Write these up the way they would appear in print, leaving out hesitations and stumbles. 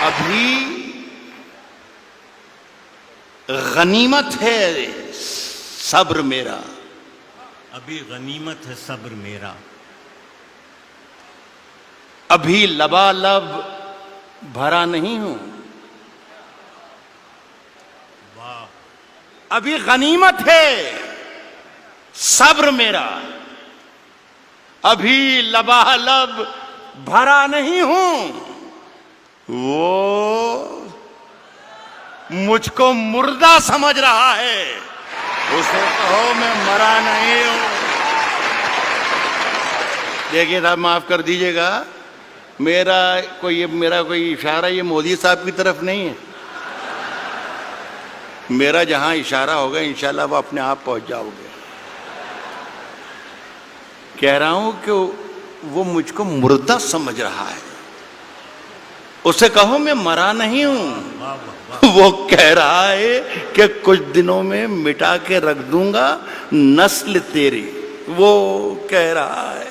ابھی غنیمت ہے صبر میرا، ابھی غنیمت ہے صبر میرا، ابھی لبالب بھرا نہیں ہوں، واہ، ابھی غنیمت ہے صبر میرا، ابھی لبالب بھرا نہیں ہوں، وہ مجھ کو مردہ سمجھ رہا ہے، اسے کہو میں مرا نہیں ہوں۔ دیکھیے صاحب معاف کر دیجئے گا، میرا کوئی اشارہ یہ مودی صاحب کی طرف نہیں ہے، میرا جہاں اشارہ ہوگا انشاءاللہ وہ اپنے آپ پہنچ جاؤ گے۔ کہہ رہا ہوں کہ وہ مجھ کو مردہ سمجھ رہا ہے، اسے کہو میں مرا نہیں ہوں، وہ کہہ رہا ہے کہ کچھ دنوں میں مٹا کے رکھ دوں گا نسل تیری، وہ کہہ رہا ہے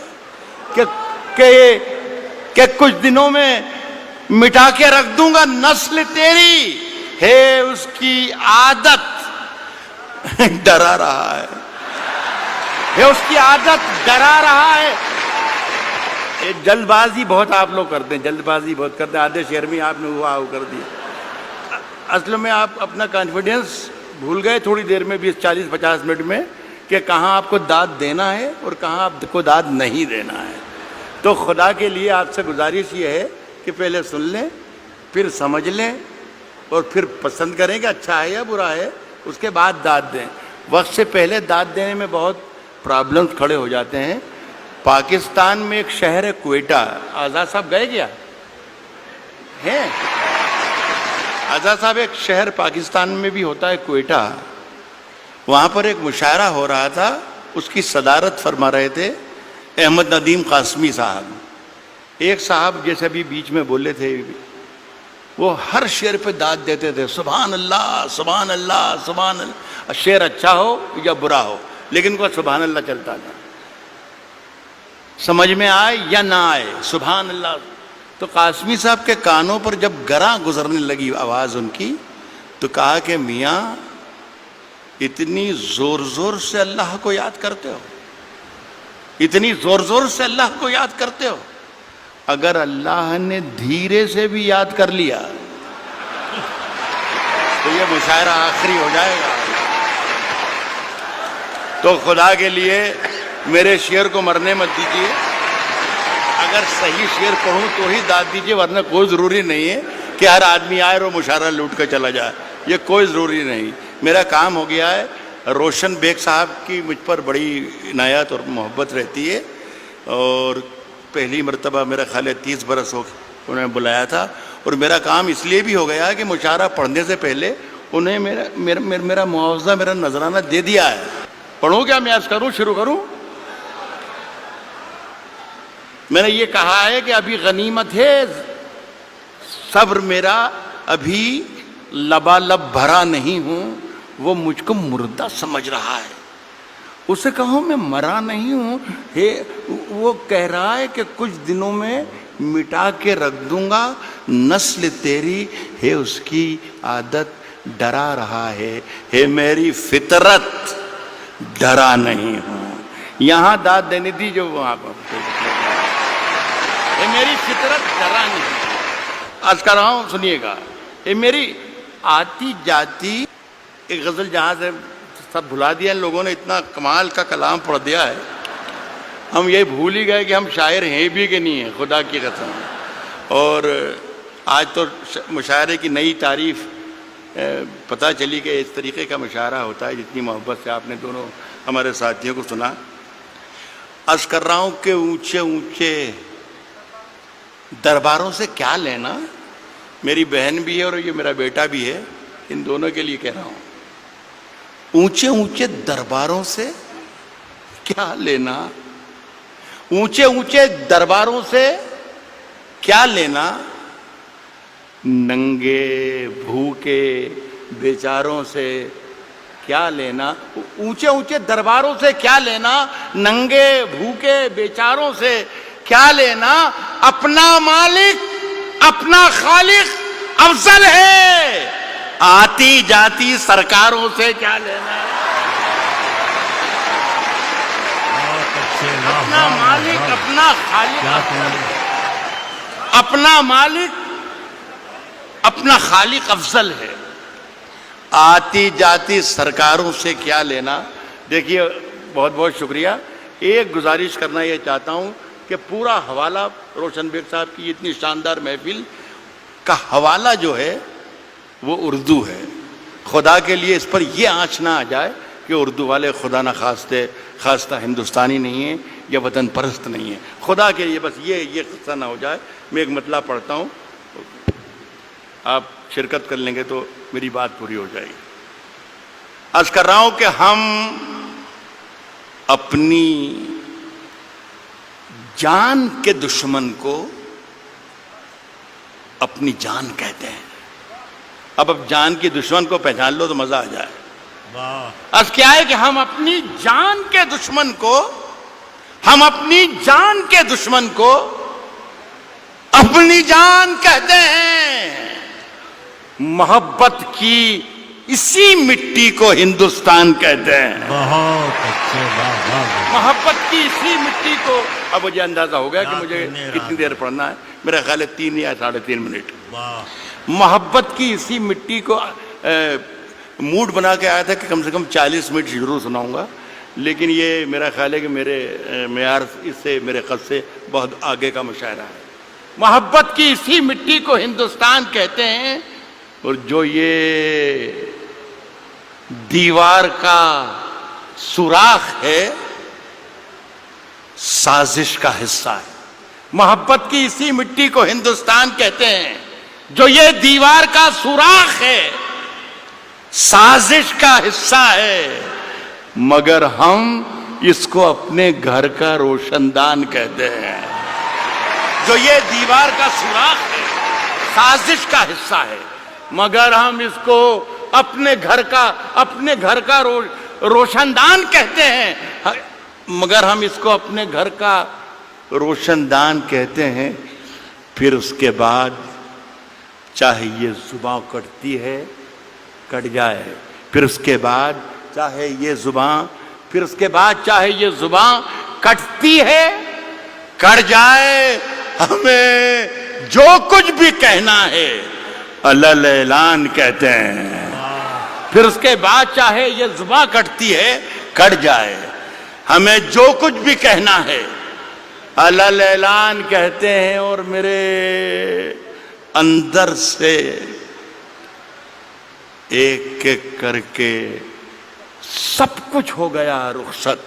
کہ کچھ دنوں میں مٹا کے رکھ دوں گا نسل تیری، ہے اس کی عادت ڈرا رہا ہے، ہے اس کی عادت ڈرا رہا ہے۔ جلد بازی بہت آپ لوگ کرتے ہیں، جلد بازی بہت کرتے ہیں، آدھے شعر میں آپ نے ہوا کر دیا، اصل میں آپ اپنا کانفیڈنس بھول گئے تھوڑی دیر میں، 20-40-50 منٹ میں، کہ کہاں آپ کو داد دینا ہے اور کہاں آپ کو داد نہیں دینا ہے۔ تو خدا کے لیے آپ سے گزارش یہ ہے کہ پہلے سن لیں، پھر سمجھ لیں، اور پھر پسند کریں کہ اچھا ہے یا برا ہے، اس کے بعد داد دیں۔ وقت سے پہلے داد دینے میں بہت پرابلمز کھڑے ہو جاتے ہیں۔ پاکستان میں ایک شہر ہے کوئٹہ، آزاد صاحب گئے کیا ہیں؟ آزاد صاحب ایک شہر پاکستان میں بھی ہوتا ہے کوئٹہ، وہاں پر ایک مشاعرہ ہو رہا تھا، اس کی صدارت فرما رہے تھے احمد ندیم قاسمی صاحب۔ ایک صاحب جیسے ابھی بیچ میں بولے تھے، وہ ہر شعر پہ داد دیتے تھے، سبحان اللہ سبحان اللہ سبحان اللہ، شعر اچھا ہو یا برا ہو لیکن کو سبحان اللہ چلتا تھا، سمجھ میں آئے یا نہ آئے سبحان اللہ۔ تو قاسمی صاحب کے کانوں پر جب گراں گزرنے لگی آواز ان کی، تو کہا کہ میاں اتنی زور زور سے اللہ کو یاد کرتے ہو، اتنی زور زور سے اللہ کو یاد کرتے ہو، اگر اللہ نے دھیرے سے بھی یاد کر لیا تو یہ مشاعرہ آخری ہو جائے گا۔ تو خدا کے لیے میرے شعر کو مرنے مت دیجیے، اگر صحیح شعر پڑھوں تو ہی داد دیجیے، ورنہ کوئی ضروری نہیں ہے کہ ہر آدمی آئے اور وہ مشاعرہ لوٹ کر چلا جائے، یہ کوئی ضروری نہیں۔ میرا کام ہو گیا ہے، روشن بیگ صاحب کی مجھ پر بڑی عنایت اور محبت رہتی ہے، اور پہلی مرتبہ میرا خیال ہے 30 برس ہو انہیں بلایا تھا، اور میرا کام اس لیے بھی ہو گیا کہ مشاعرہ پڑھنے سے پہلے انہیں میرا معاوضہ، میرا نذرانہ دے دیا ہے۔ پڑھوں کیا میں عرض کروں، شروع کروں؟ میں نے یہ کہا ہے کہ ابھی غنیمت ہے صبر میرا، ابھی لبالب بھرا نہیں ہوں، وہ مجھ کو مردہ سمجھ رہا ہے، اسے کہو میں مرا نہیں ہوں، وہ کہہ رہا ہے کہ کچھ دنوں میں مٹا کے رکھ دوں گا نسل تیری، ہے اس کی عادت ڈرا رہا ہے میری فطرت ڈرا نہیں ہوں۔ یہاں داد دینی تھی جو وہاں پر، اے میری فطرت ڈرا نہیں۔ عرض کر رہا ہوں سنیے گا، اے میری آتی جاتی ایک غزل جہاں سے سب بھلا دیا، لوگوں نے اتنا کمال کا کلام پڑھ دیا ہے، ہم یہ بھول ہی گئے کہ ہم شاعر ہیں بھی کہ نہیں ہیں، خدا کی قسم۔ اور آج تو مشاعرے کی نئی تعریف پتہ چلی کہ اس طریقے کا مشاعرہ ہوتا ہے، جتنی محبت سے آپ نے دونوں ہمارے ساتھیوں کو سنا۔ عرض کر رہا ہوں کہ اونچے اونچے درباروں سے کیا لینا، میری بہن بھی ہے اور یہ میرا بیٹا بھی ہے، ان دونوں کے لیے کہہ رہا ہوں، اونچے اونچے درباروں سے کیا لینا، اونچے اونچے درباروں سے کیا لینا، ننگے بھوکے بیچاروں سے کیا لینا، اونچے اونچے درباروں سے کیا لینا، ننگے بھوکے بیچاروں سے کیا لینا، اپنا مالک اپنا خالق افضل ہے، آتی جاتی سرکاروں سے کیا لینا ہے؟ بہت اچھے، واہ، اپنا واہ، مالک، واہ، اپنا خالق کیا افضل کہنا۔ ہے۔ اپنا مالک، اپنا خالق افضل ہے، آتی جاتی سرکاروں سے کیا لینا۔ دیکھیے بہت بہت شکریہ۔ ایک گزارش کرنا یہ چاہتا ہوں کہ پورا حوالہ روشن بیگ صاحب کی اتنی شاندار محفل کا حوالہ جو ہے وہ اردو ہے۔ خدا کے لیے اس پر یہ آنچ نہ آ جائے کہ اردو والے خدا نہ خواستہ ہندوستانی نہیں ہیں یا وطن پرست نہیں ہیں۔ خدا کے لیے بس یہ قصہ نہ ہو جائے۔ میں ایک مطلب پڑھتا ہوں، آپ شرکت کر لیں گے تو میری بات پوری ہو جائے گی۔ عرض کر رہا ہوں کہ ہم اپنی جان کے دشمن کو اپنی جان کہتے ہیں۔ اب جان کی دشمن کو پہچان لو تو مزہ آ جائے۔ واہ، عرض کیا ہے کہ ہم اپنی جان کے دشمن کو، ہم اپنی جان کے دشمن کو اپنی جان کہتے ہیں۔ محبت کی اسی مٹی کو ہندوستان کہتے ہیں۔ بہت اچھے، واہ واہ واہ۔ محبت کی اسی مٹی کو، اب مجھے اندازہ ہو گیا کہ رات مجھے نے کتنی رات۔ دیر پڑھنا ہے، میرا خیال ہے 3 یا 3.5 منٹ۔ واہ، محبت کی اسی مٹی کو موڈ بنا کے آیا تھا کہ کم سے کم 40 منٹ ضرور سناؤں گا، لیکن یہ میرا خیال ہے کہ میرے معیار اس سے، میرے قد سے بہت آگے کا مشاعرہ ہے۔ محبت کی اسی مٹی کو ہندوستان کہتے ہیں، اور جو یہ دیوار کا سوراخ ہے سازش کا حصہ ہے۔ محبت کی اسی مٹی کو ہندوستان کہتے ہیں، جو یہ دیوار کا سوراخ ہے سازش کا حصہ ہے، مگر ہم اس کو اپنے گھر کا روشن دان کہتے ہیں۔ جو یہ دیوار کا سوراخ ہے سازش کا حصہ ہے، مگر ہم اس کو اپنے گھر کا روشن دان کہتے ہیں، مگر ہم اس کو اپنے گھر کا روشن دان کہتے ہیں۔ پھر اس کے بعد چاہے یہ زباں کٹتی ہے کٹ جائے، پھر اس کے بعد چاہے یہ زباں کٹتی ہے کٹ جائے، ہمیں جو کچھ بھی کہنا ہے الل اعلان کہتے ہیں۔ پھر اس کے بعد چاہے یہ زباں کٹتی ہے کٹ جائے، ہمیں جو کچھ بھی کہنا ہے الل اعلان کہتے ہیں۔ اور میرے اندر سے ایک ایک کر کے سب کچھ ہو گیا رخصت،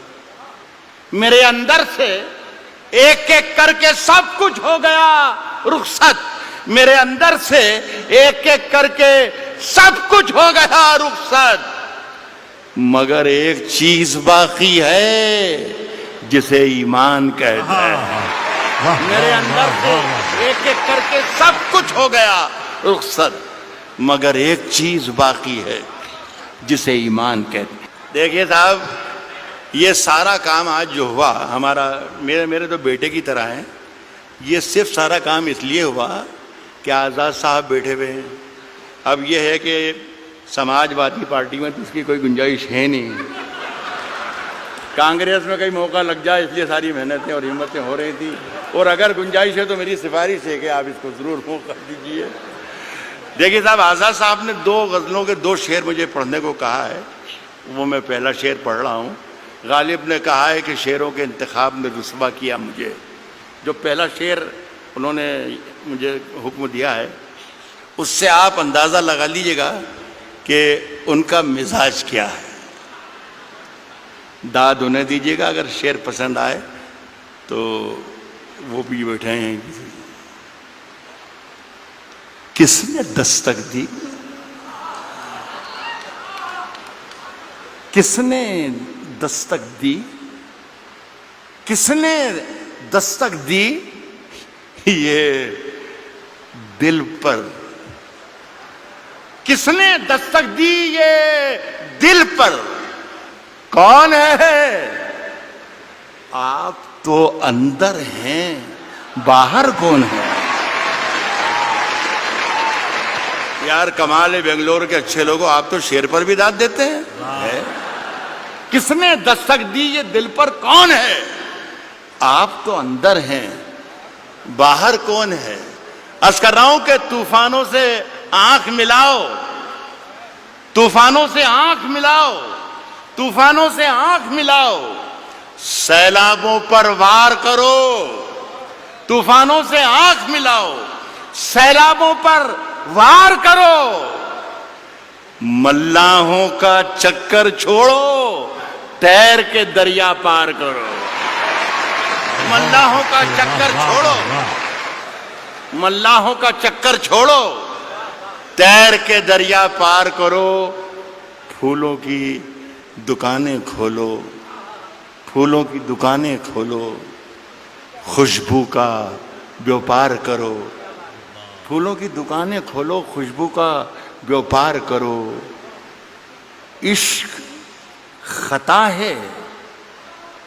میرے اندر سے ایک ایک کر کے سب کچھ ہو گیا رخصت، میرے اندر سے ایک ایک کر کے سب کچھ ہو گیا رخصت، مگر ایک چیز باقی ہے جسے ایمان کہتے ہیں۔ میرے اندر سے ایک ایک کر کے سب کچھ ہو گیا رخصت، مگر ایک چیز باقی ہے جسے ایمان کہتے ہیں۔ دیکھیے صاحب، یہ سارا کام آج جو ہوا ہمارا، میرے تو بیٹے کی طرح ہیں، یہ صرف سارا کام اس لیے ہوا کہ آزاد صاحب بیٹھے ہوئے ہیں۔ اب یہ ہے کہ سماج وادی پارٹی میں تو اس کی کوئی گنجائش ہے نہیں، کانگریس میں کئی موقع لگ جائے، اس لیے ساری محنتیں اور ہمتیں ہو رہی تھیں، اور اگر گنجائش ہے تو میری سفارش ہے کہ آپ اس کو ضرور موقع دیجیے۔ دیکھیے صاحب، آزاد صاحب نے 2 غزلوں کے 2 شعر مجھے پڑھنے کو کہا ہے، وہ میں پہلا شعر پڑھ رہا ہوں۔ غالب نے کہا ہے کہ شعروں کے انتخاب میں رسوا کیا مجھے۔ جو پہلا شعر انہوں نے مجھے حکم دیا ہے، اس سے آپ اندازہ لگا لیجئے گا کہ ان کا مزاج کیا ہے۔ داد انہیں دیجئے گا، اگر شعر پسند آئے تو وہ بھی بیٹھے ہیں۔ کس نے دستک دی، کس نے دستک دی، کس نے دستک دی یہ دل پر، کس نے دستک دی یہ دل پر، کون ہے؟ آپ تو اندر ہیں، باہر کون ہے؟ یار کمال ہے بنگلور کے اچھے لوگوں، آپ تو شیر پر بھی داد دیتے ہیں. کس نے دستک دی یہ دل پر کون ہے؟ آپ تو اندر ہیں، باہر کون ہے؟ عرض کر رہا ہوں کہ طوفانوں سے آنکھ ملاؤ، طوفانوں سے آنکھ ملاؤ، طوفانوں سے آنکھ ملاؤ، سیلابوں پر وار کرو. طوفانوں سے آنکھ ملاؤ، سیلابوں پر وار کرو. ملاحوں کا چکر چھوڑو، تیر کے دریا پار کرو. ملاحوں کا چکر چھوڑو، ملاحوں کا چکر چھوڑو، تیر کے دریا پار کرو. پھولوں کی دکانیں کھولو، پھولوں کی دکانیں کھولو، خوشبو کا بیوپار کرو. پھولوں کی دکانیں کھولو، خوشبو کا بیوپار کرو. عشق خطا ہے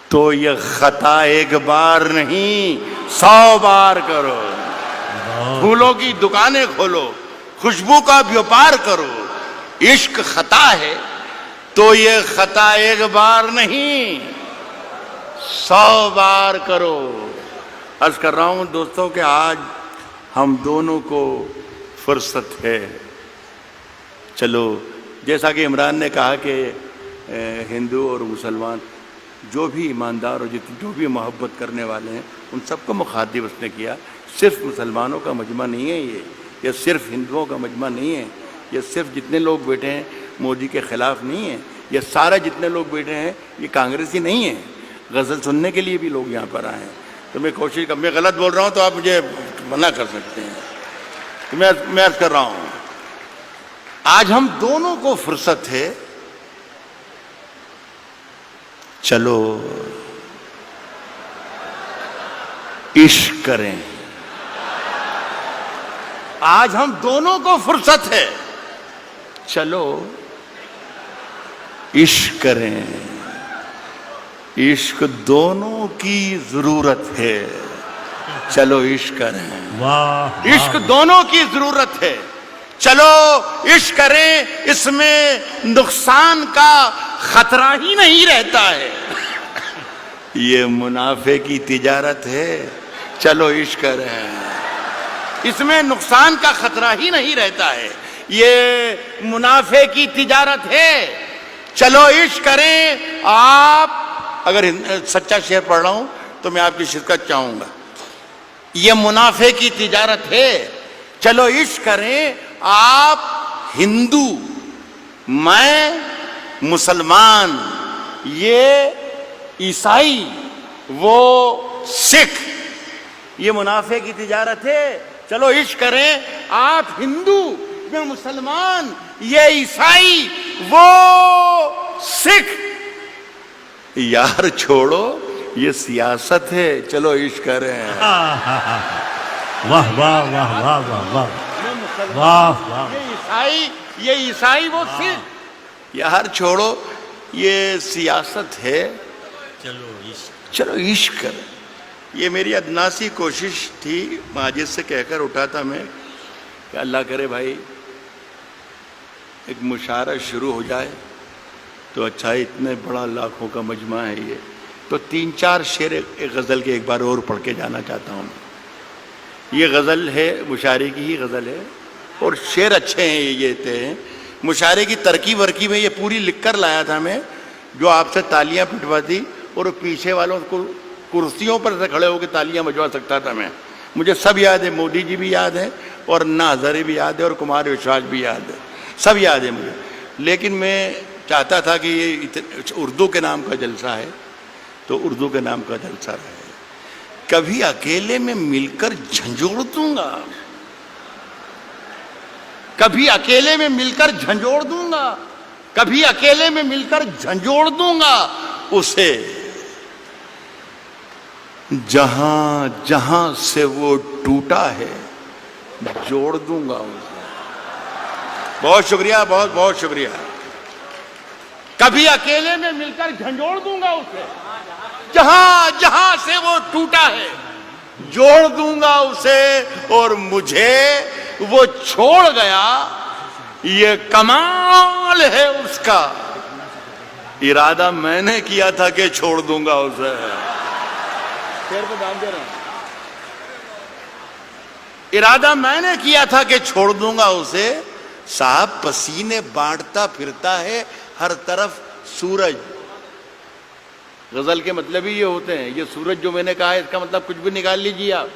تو یہ خطا ایک بار نہیں 100 بار کرو. پھولوں کی دکانیں کھولو، خوشبو کا بیوپار کرو. عشق خطا ہے تو یہ خطا ایک بار نہیں 100 بار کرو. عرض کر رہا ہوں دوستوں کہ آج ہم دونوں کو فرصت ہے. چلو جیسا کہ عمران نے کہا کہ ہندو اور مسلمان جو بھی ایماندار اور جو بھی محبت کرنے والے ہیں ان سب کو مخاطب اس نے کیا. صرف مسلمانوں کا مجمع نہیں ہے یہ صرف ہندوؤں کا مجمع نہیں ہے، یہ صرف جتنے لوگ بیٹھے ہیں مودی کے خلاف نہیں ہے، یہ سارے جتنے لوگ بیٹھے ہیں یہ کانگریسی نہیں ہیں. غزل سننے کے لیے بھی لوگ یہاں پر آئے ہیں. تو میں کوشش میں غلط بول رہا ہوں تو آپ مجھے منع کر سکتے ہیں. تو میں عرض کر رہا ہوں آج ہم دونوں کو فرصت ہے. چلو عشق کریں. آج ہم دونوں کو فرصت ہے، چلو عشق کریں. عشق دونوں کی ضرورت ہے، چلو عشق کریں. عشق دونوں کی ضرورت ہے، چلو عشق کریں. اس میں نقصان کا خطرہ ہی نہیں رہتا ہے. یہ منافع کی تجارت ہے، چلو عشق کریں. اس میں نقصان کا خطرہ ہی نہیں رہتا ہے. یہ منافع کی تجارت ہے، چلو عشق کریں. آپ اگر سچا شعر پڑھ رہا ہوں تو میں آپ کی شرکت چاہوں گا. یہ منافع کی تجارت ہے، چلو عشق کریں. آپ ہندو، میں مسلمان، یہ عیسائی، وہ سکھ. یہ منافع کی تجارت ہے، چلو عشق کریں. آپ ہندو، میں مسلمان، یہ عیسائی، وہ سکھ. یار چھوڑو یہ سیاست ہے، چلو عشق کریں. واہ واہ واہ واہ واہ واہ واہ. یہ عیسائی وہ سکھ. یار چھوڑو یہ سیاست ہے، چلو عشق کریں. یہ میری ادناسی کوشش تھی، ماجد سے کہہ کر اٹھا تھا میں کہ اللہ کرے بھائی ایک مشاعرہ شروع ہو جائے تو اچھا. اتنے بڑا لاکھوں کا مجمع ہے یہ، تو 3-4 شعر ایک غزل کے ایک بار اور پڑھ کے جانا چاہتا ہوں. یہ غزل ہے، مشاعرے کی ہی غزل ہے اور شعر اچھے ہیں. یہ تھے مشاعرے کی ترکیب ورکیب میں یہ پوری لکھ کر لایا تھا میں، جو آپ سے تالیاں پٹواتی اور پیچھے والوں کو کرسیوں پر سے کھڑے ہو کے تالیاں بجوا سکتا تھا میں. مجھے سب یاد ہے، مودی جی بھی یاد ہے اور انا ہزارے بھی یاد ہے اور کمار وشواس بھی یاد ہے، سب یاد ہے مجھے. لیکن میں چاہتا تھا کہ یہ اردو کے نام کا جلسہ ہے تو اردو کے نام کا جلسہ رہے. کبھی اکیلے میں مل کر جھنجھوڑ دوں گا، کبھی اکیلے میں مل کر جھنجھوڑ دوں گا، کبھی اکیلے میں مل کر جھنجھوڑ دوں گا اسے. جہاں جہاں سے وہ ٹوٹا ہے جوڑ دوں گا اسے. بہت شکریہ، بہت بہت شکریہ. کبھی اکیلے میں مل کر جھنجھوڑ دوں گا اسے. جہاں جہاں سے وہ ٹوٹا ہے جوڑ دوں گا اسے. اور مجھے وہ چھوڑ گیا یہ کمال ہے اس کا، ارادہ میں نے کیا تھا کہ چھوڑ دوں گا اسے. شیر پہ دام دے رہا ہوں. ارادہ میں نے کیا تھا کہ چھوڑ دوں گا اسے، صاحب پسینے بانٹتا پھرتا ہے ہر طرف سورج. غزل کے مطلب ہی یہ ہوتے ہیں. یہ سورج جو میں نے کہا ہے اس کا مطلب کچھ بھی نکال لیجیے آپ.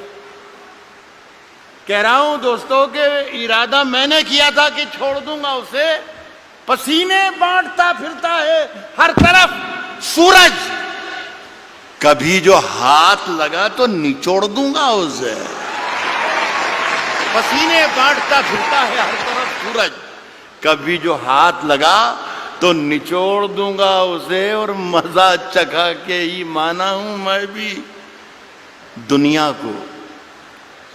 کہہ رہا ہوں دوستوں کہ ارادہ میں نے کیا تھا کہ چھوڑ دوں گا اسے، پسینے بانٹتا پھرتا ہے ہر طرف سورج، کبھی جو ہاتھ لگا تو نچوڑ دوں گا اسے. پسینے بانٹتا پھرتا ہے ہر طرف سورج، کبھی جو ہاتھ لگا تو نچوڑ دوں گا اسے. اور مزہ چکھا کے ہی مانا ہوں میں بھی دنیا کو،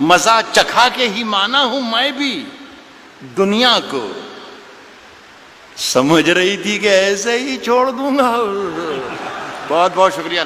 مزہ چکھا کے ہی مانا ہوں میں بھی دنیا کو. سمجھ رہی تھی کہ ایسے ہی چھوڑ دوں گا. بہت بہت شکریہ.